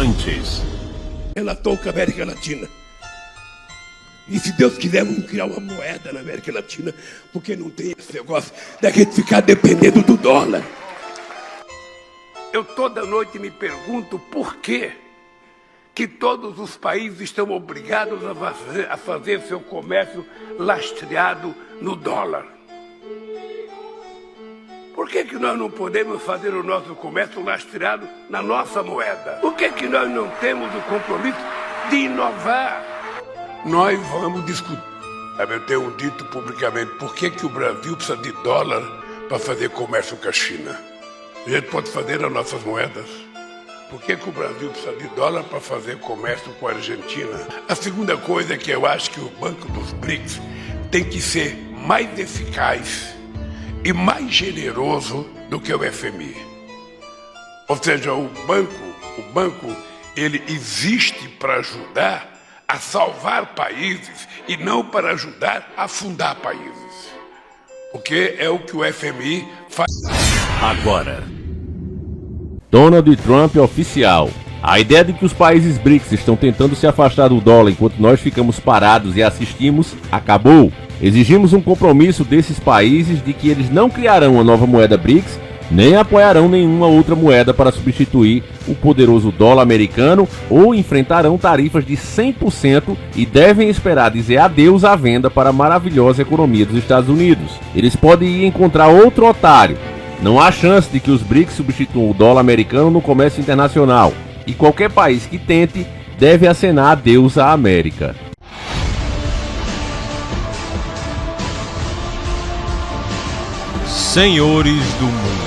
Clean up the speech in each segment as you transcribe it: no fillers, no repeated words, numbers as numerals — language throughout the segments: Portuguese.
Sanches. Relatou com a América Latina. E se Deus quiser, vamos criar uma moeda na América Latina, porque não tem esse negócio da gente ficar dependendo do dólar. Eu toda noite me pergunto por quê que todos os países estão obrigados a fazer seu comércio lastreado no dólar. Por que nós não podemos fazer o nosso comércio lastreado na nossa moeda? Por que nós não temos o compromisso de inovar? Nós vamos discutir. Eu tenho dito publicamente por que o Brasil precisa de dólar para fazer comércio com a China. A gente pode fazer as nossas moedas. Por que o Brasil precisa de dólar para fazer comércio com a Argentina? A segunda coisa é que eu acho que o Banco dos BRICS tem que ser mais eficaz e mais generoso do que o FMI. Ou seja, o banco ele existe para ajudar a salvar países e não para ajudar a afundar países. Porque é o que o FMI faz. Agora, Donald Trump é oficial. A ideia de que os países BRICS estão tentando se afastar do dólar enquanto nós ficamos parados e assistimos, acabou. Exigimos um compromisso desses países de que eles não criarão uma nova moeda BRICS, nem apoiarão nenhuma outra moeda para substituir o poderoso dólar americano ou enfrentarão tarifas de 100% e devem esperar dizer adeus à venda para a maravilhosa economia dos Estados Unidos. Eles podem ir encontrar outro otário. Não há chance de que os BRICS substituam o dólar americano no comércio internacional, e qualquer país que tente deve acenar adeus à América. senhores do mundo.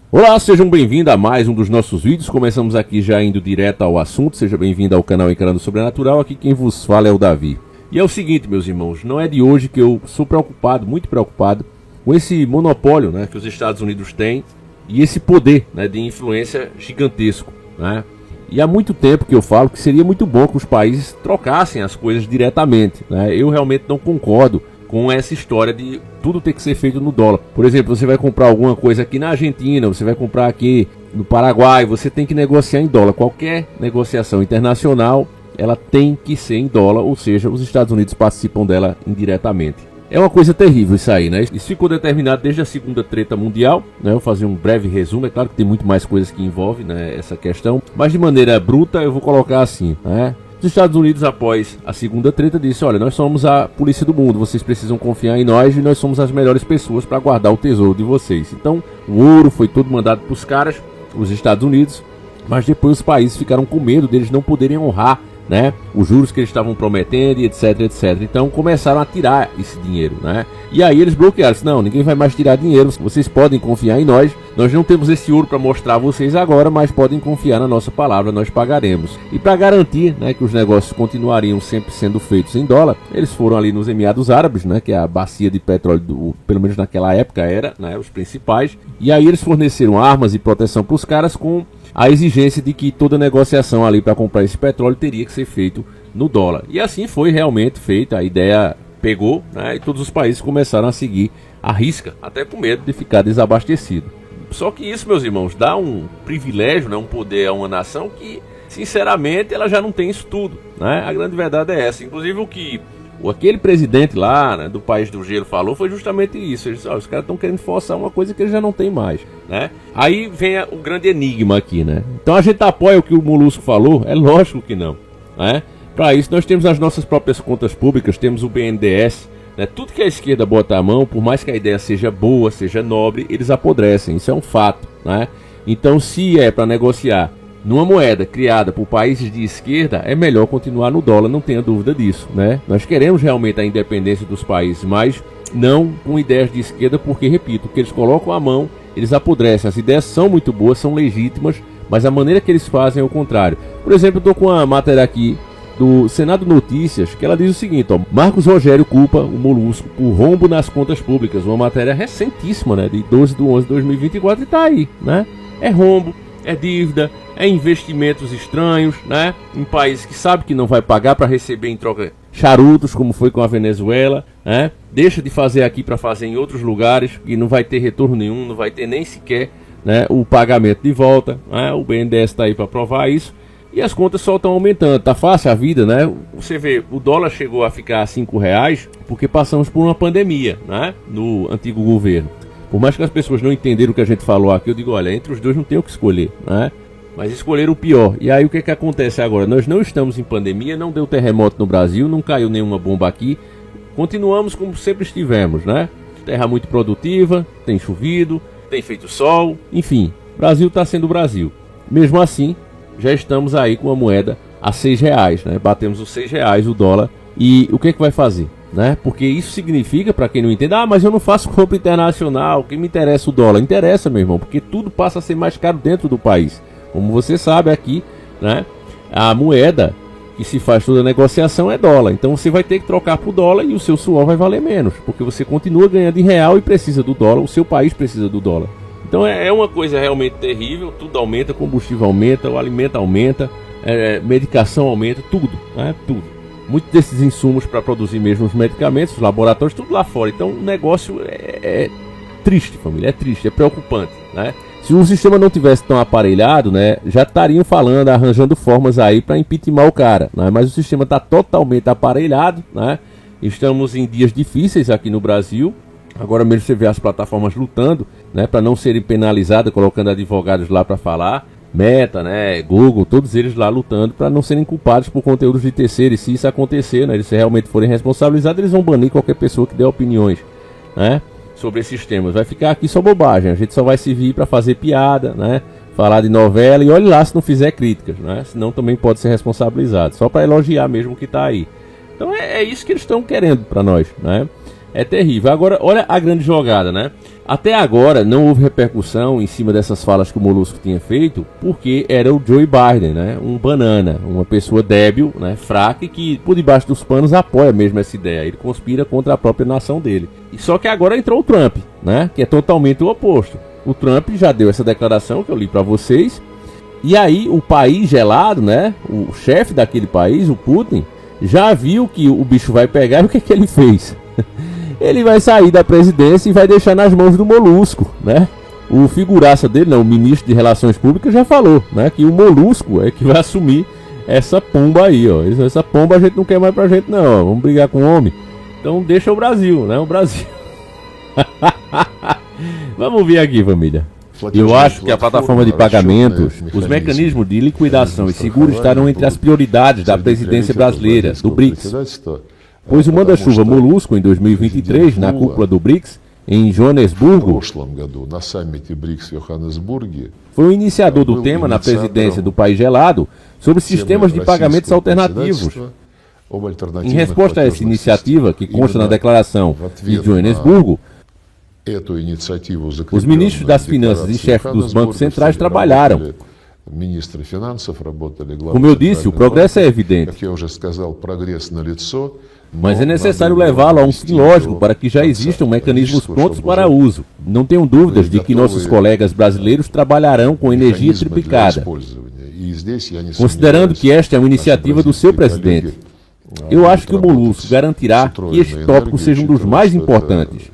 Olá, sejam bem-vindos a mais um dos nossos vídeos. Começamos aqui já indo direto ao assunto. Seja bem-vindo ao canal Encarando Sobrenatural. Aqui quem vos fala é o Davi. E é o seguinte, meus irmãos, não é de hoje que eu sou preocupado, muito preocupado, com esse monopólio, né, que os Estados Unidos têm e esse poder, né, de influência gigantesco, né? E há muito tempo que eu falo que seria muito bom que os países trocassem as coisas diretamente, né? Eu realmente não concordo com essa história de tudo ter que ser feito no dólar. Por exemplo, você vai comprar alguma coisa aqui na Argentina, você vai comprar aqui no Paraguai, você tem que negociar em dólar. Qualquer negociação internacional, ela tem que ser em dólar, ou seja, os Estados Unidos participam dela indiretamente. É uma coisa terrível isso aí, né? Isso ficou determinado desde a Segunda Treta Mundial, né? Eu vou fazer um breve resumo, é claro que tem muito mais coisas que envolvem, né, essa questão, mas de maneira bruta eu vou colocar assim, né? Os Estados Unidos, após a Segunda Treta, disse: olha, nós somos a polícia do mundo, vocês precisam confiar em nós e nós somos as melhores pessoas para guardar o tesouro de vocês. Então, o ouro foi todo mandado para os caras, os Estados Unidos, mas depois os países ficaram com medo deles não poderem honrar, né, os juros que eles estavam prometendo e etc, etc. Então começaram a tirar esse dinheiro, né? E aí eles bloquearam, disse: não, ninguém vai mais tirar dinheiro, vocês podem confiar em nós, nós não temos esse ouro para mostrar a vocês agora, mas podem confiar na nossa palavra, nós pagaremos. E para garantir, né, que os negócios continuariam sempre sendo feitos em dólar, eles foram ali nos Emirados Árabes, né, que é a bacia de petróleo, pelo menos naquela época era, né, os principais, e aí eles forneceram armas e proteção para os caras com a exigência de que toda negociação ali para comprar esse petróleo teria que ser feito no dólar. E assim foi realmente feita, a ideia pegou, né, e todos os países começaram a seguir à risca, até com medo de ficar desabastecido. Só que isso, meus irmãos, dá um privilégio, né, um poder a uma nação que, sinceramente, ela já não tem isso tudo, né? A grande verdade é essa. Inclusive o que aquele presidente lá, né, do país do gelo falou foi justamente isso. Ele disse: os caras estão querendo forçar uma coisa que eles já não tem mais, né? Aí vem o grande enigma aqui, né? Então a gente apoia o que o Molusco falou? É lógico que não, né? Para isso nós temos as nossas próprias contas públicas, temos o BNDES, né? Tudo que a esquerda bota a mão, por mais que a ideia seja boa, seja nobre, eles apodrecem, isso é um fato, né? Então, se é para negociar numa moeda criada por países de esquerda, é melhor continuar no dólar, não tenha dúvida disso, né? Nós queremos realmente a independência dos países, mas não com ideias de esquerda, porque, repito, que eles colocam a mão, eles apodrecem. As ideias são muito boas, são legítimas, mas a maneira que eles fazem é o contrário. Por exemplo, eu estou com uma matéria aqui do Senado Notícias, que ela diz o seguinte, ó: Marcos Rogério culpa o Molusco por rombo nas contas públicas. Uma matéria recentíssima, né, de 12/11/2024, e tá aí, né? É rombo, é dívida, é investimentos estranhos, né, em países que sabe que não vai pagar para receber em troca charutos, como foi com a Venezuela, né? Deixa de fazer aqui para fazer em outros lugares e não vai ter retorno nenhum, não vai ter nem sequer né, o pagamento de volta, né, o BNDES está aí para provar isso, e as contas só estão aumentando. Tá fácil a vida, né? Você vê, o dólar chegou a ficar a R$5 porque passamos por uma pandemia, né, no antigo governo. Por mais que as pessoas não entenderam o que a gente falou aqui, eu digo, olha, entre os dois não tem o que escolher, né? Mas escolheram o pior. E aí o que acontece agora? Nós não estamos em pandemia, não deu terremoto no Brasil, não caiu nenhuma bomba aqui. Continuamos como sempre estivemos, né? Terra muito produtiva, tem chovido, tem feito sol, enfim, Brasil está sendo o Brasil. Mesmo assim, já estamos aí com a moeda a R$6, né? Batemos os R$6 o dólar. E o que vai fazer, né? Porque isso significa, para quem não entende, mas eu não faço compra internacional, que me interessa o dólar? Interessa, meu irmão, porque tudo passa a ser mais caro dentro do país. Como você sabe aqui, né? A moeda que se faz toda a negociação é dólar. Então você vai ter que trocar por dólar e o seu suor vai valer menos, porque você continua ganhando em real e precisa do dólar, o seu país precisa do dólar. Então é uma coisa realmente terrível, tudo aumenta, combustível aumenta, o alimento aumenta, medicação aumenta, tudo, né? Tudo. Muitos desses insumos para produzir mesmo os medicamentos, os laboratórios, tudo lá fora. Então o negócio é triste, família, é triste, é preocupante, né? Se o sistema não tivesse tão aparelhado, né, já estariam falando, arranjando formas aí para impeachment o cara, né? Mas o sistema está totalmente aparelhado, né? Estamos em dias difíceis aqui no Brasil. Agora mesmo você vê as plataformas lutando, né, para não serem penalizadas, colocando advogados lá para falar. Meta, né, Google, todos eles lá lutando para não serem culpados por conteúdos de terceiro. E se isso acontecer, né, eles realmente forem responsabilizados, eles vão banir qualquer pessoa que dê opiniões, né, sobre esses temas. Vai ficar aqui só bobagem, a gente só vai servir para fazer piada, né, falar de novela e olhe lá se não fizer críticas, né, senão também pode ser responsabilizado, só para elogiar mesmo o que está aí. Então é isso que eles estão querendo para nós, né. É terrível. Agora, olha a grande jogada, né? Até agora não houve repercussão em cima dessas falas que o Molusco tinha feito, porque era o Joe Biden, né? Um banana, uma pessoa débil, né? Fraca e que por debaixo dos panos apoia mesmo essa ideia. Ele conspira contra a própria nação dele. E só que agora entrou o Trump, né? Que é totalmente o oposto. O Trump já deu essa declaração que eu li para vocês. E aí o país gelado, né? O chefe daquele país, o Putin, já viu que o bicho vai pegar e o que ele fez? Ele vai sair da presidência e vai deixar nas mãos do Molusco, né? O figuraça dele, né, o ministro de Relações Públicas, já falou, né, que o Molusco é que vai assumir essa pomba aí, ó. Essa pomba a gente não quer mais pra gente, não, ó. Vamos brigar com o homem. Então deixa o Brasil, né? O Brasil. Vamos ver aqui, família. Eu acho que a plataforma de pagamentos, os mecanismos de liquidação e seguro estarão entre as prioridades da presidência brasileira, do BRICS. Pois o manda-chuva Molusco, em 2023, na cúpula do BRICS, em Joanesburgo, foi o iniciador do tema na presidência do país gelado sobre sistemas de pagamentos alternativos. Em resposta a essa iniciativa, que consta na declaração de Joanesburgo, os ministros das Finanças e chefes dos bancos centrais trabalharam. Como eu disse, o progresso é evidente. Mas é necessário levá-lo a um fim lógico para que já existam mecanismos prontos para uso. Não tenho dúvidas de que nossos colegas brasileiros trabalharão com energia triplicada, considerando que esta é uma iniciativa do seu presidente. Eu acho que o Molusco garantirá que este tópico seja um dos mais importantes.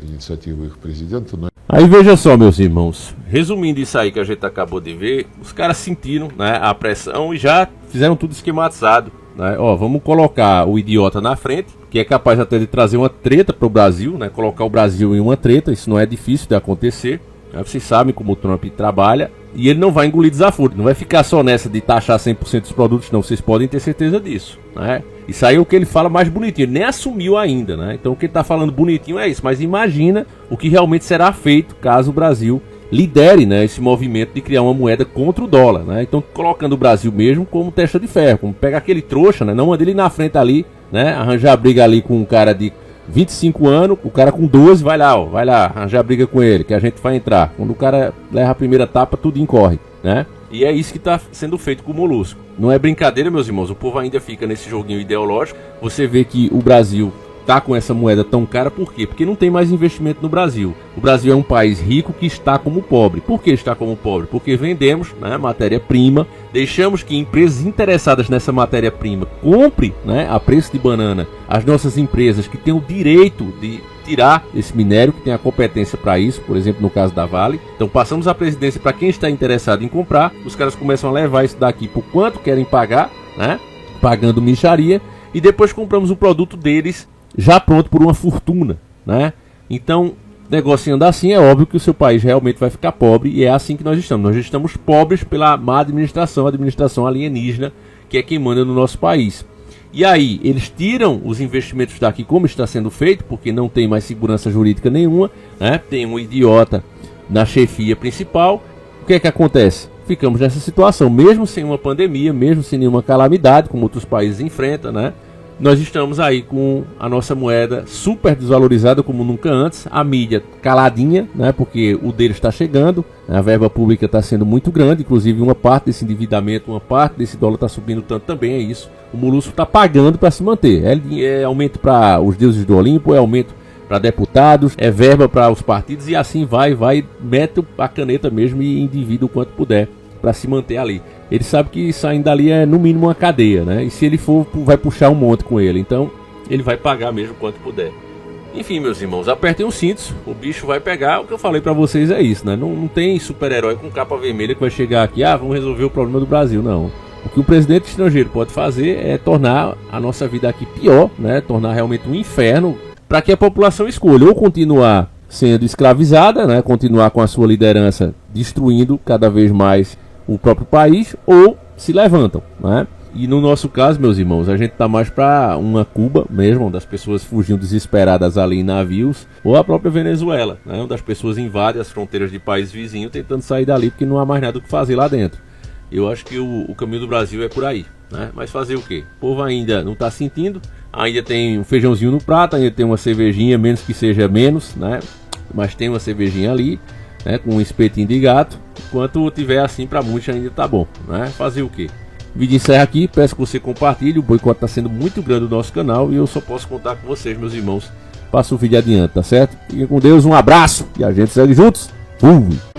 Aí veja só, meus irmãos, resumindo isso aí que a gente acabou de ver, os caras sentiram, né, a pressão e já fizeram tudo esquematizado, né? Ó, vamos colocar o idiota na frente, que é capaz até de trazer uma treta para o Brasil, né? Colocar o Brasil em uma treta, isso não é difícil de acontecer. Vocês sabem como o Trump trabalha e ele não vai engolir desaforo, não vai ficar só nessa de taxar 100% dos produtos, não, vocês podem ter certeza disso, né? Isso aí é o que ele fala mais bonitinho, ele nem assumiu ainda, né? Então o que ele tá falando bonitinho é isso, mas imagina o que realmente será feito caso o Brasil lidere, né, esse movimento de criar uma moeda contra o dólar, né? Então colocando o Brasil mesmo como testa de ferro, como pega aquele trouxa, né? Não manda ele na frente ali, né? Arranjar briga ali com um cara de 25 anos, o cara com 12 vai lá, ó, vai lá, arranjar briga com ele, que a gente vai entrar. Quando o cara leva a primeira tapa, tudo incorre, né? E é isso que está sendo feito com o Molusco. Não é brincadeira, meus irmãos, o povo ainda fica nesse joguinho ideológico. Você vê que o Brasil tá com essa moeda tão cara, por quê? Porque não tem mais investimento no Brasil. O Brasil é um país rico que está como pobre. Por que está como pobre? Porque vendemos, né, matéria-prima, deixamos que empresas interessadas nessa matéria-prima compre, né, a preço de banana as nossas empresas que têm o direito de tirar esse minério, que tem a competência para isso, por exemplo, no caso da Vale. Então passamos a presidência para quem está interessado em comprar, os caras começam a levar isso daqui por quanto querem pagar, né? Pagando mixaria, e depois compramos o produto deles já pronto por uma fortuna, né? Então, negociando assim, é óbvio que o seu país realmente vai ficar pobre, e é assim que nós estamos. Nós estamos pobres pela má administração, administração alienígena, que é quem manda no nosso país. E aí, eles tiram os investimentos daqui como está sendo feito, porque não tem mais segurança jurídica nenhuma, né? Tem um idiota na chefia principal. O que é que acontece? Ficamos nessa situação, mesmo sem uma pandemia, mesmo sem nenhuma calamidade, como outros países enfrentam, né? Nós estamos aí com a nossa moeda super desvalorizada como nunca antes, a mídia caladinha, né? Porque o dele está chegando, a verba pública está sendo muito grande, inclusive uma parte desse endividamento, uma parte desse dólar está subindo tanto também, é isso. O Molusco está pagando para se manter, é aumento para os deuses do Olimpo, é aumento para deputados, é verba para os partidos e assim vai, mete a caneta mesmo e endivida o quanto puder para se manter ali. Ele sabe que saindo dali é no mínimo uma cadeia, né? E se ele for, vai puxar um monte com ele, então ele vai pagar mesmo quanto puder. Enfim, meus irmãos, apertem os cintos, o bicho vai pegar. O que eu falei para vocês é isso, né? Não tem super-herói com capa vermelha que vai chegar aqui, vamos resolver o problema do Brasil, não. O que o presidente estrangeiro pode fazer é tornar a nossa vida aqui pior, né? Tornar realmente um inferno, para que a população escolha ou continuar sendo escravizada, né? Continuar com a sua liderança destruindo cada vez mais o próprio país, ou se levantam, né? E no nosso caso, meus irmãos, a gente tá mais para uma Cuba mesmo, onde as pessoas fugiam desesperadas ali em navios, ou a própria Venezuela, né? Onde as pessoas invadem as fronteiras de países vizinhos tentando sair dali porque não há mais nada o que fazer lá dentro. Eu acho que o caminho do Brasil é por aí, né? Mas fazer o quê? O povo ainda não está sentindo, ainda tem um feijãozinho no prato, ainda tem uma cervejinha, menos que seja menos, né? Mas tem uma cervejinha ali, né? Com um espetinho de gato. Enquanto tiver assim, para muitos ainda tá bom, né? Fazer o quê? O vídeo encerra aqui, peço que você compartilhe, o boicote está sendo muito grande no nosso canal e eu só posso contar com vocês, meus irmãos. Passa o vídeo adiante, tá certo? Fiquem com Deus, um abraço e a gente segue juntos. Fui!